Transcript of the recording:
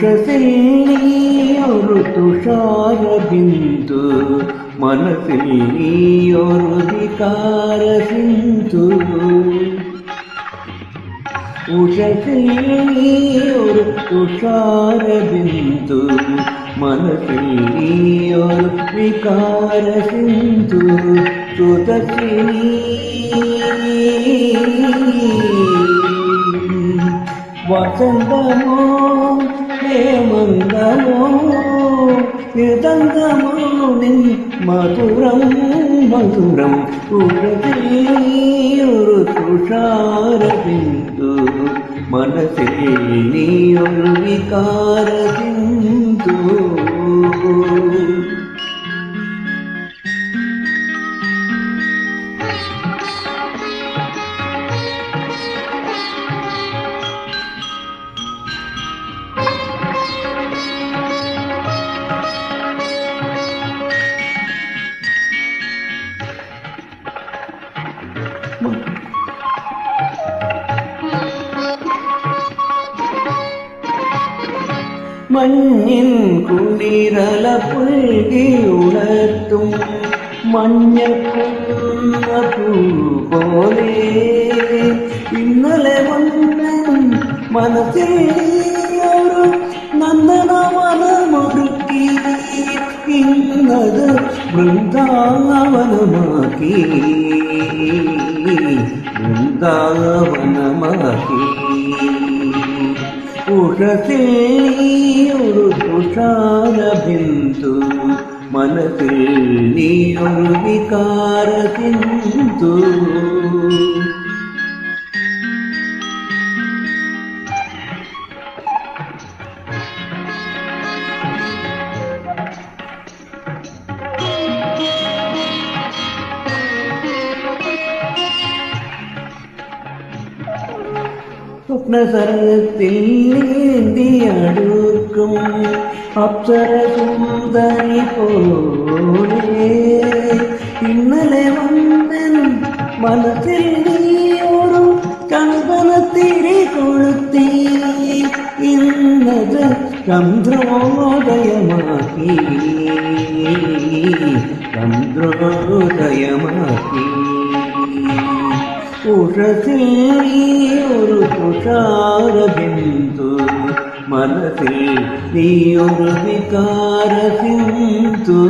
ഉഷസിൽ നീയൊരു തുഷാരബിന്ദു, മനസ്സിൽ നീയൊരു വികാര സിന്ധു. ഉഷസിൽ നീയൊരു തുഷാരബിന്ദു, മനസ്സിൽ നീയൊരു വികാര സിന്ധു. സുതസിനി വസന്തമോ ഹേമന്തമോ ഹൃദംഗമോ നിൻ മധുരം മധുരം. ഉഷസിൽ തുഷാരബിന്ദു, മനസ്സിൽ നീയൊരു വികാര സിന്ധു. മഞ്ഞിൻ കുളിരല പുൽകി ഉണർത്തും മഞ്ഞപ്പൂന്ന പൂ പോലെ ഇന്നലെ വന്ന മനസ്സിൽ ഒരു നന്ദനവനമൊരുക്കി, ഇന്നത് വൃന്ദാവനമാക്കി വൃന്ദാവനമാക്കി. ഉഷസിൽ നീയൊരു തുഷാരബിന്ദു, മനസ്സിൽ നീയൊരു വികാര സിന്ധു. സ്വപ്നസരത്തിൽ നീന്തിയടുക്കും അപ്സരസുന്ദരി പോലെ ഇന്നലെ വന്നൻ മനസ്സിൽ നീയൊരു ചന്ദനത്തിരി കൊളുത്തി, ഇന്നത് ചന്ദ്രോദയമാക്കി ചന്ദ്രോദയമാക്കി. ഉഷസിൽ നീയൊരു തുഷാരബിന്ദു, മനസ്സിൽ നീയൊരു വികാര സിന്ധു.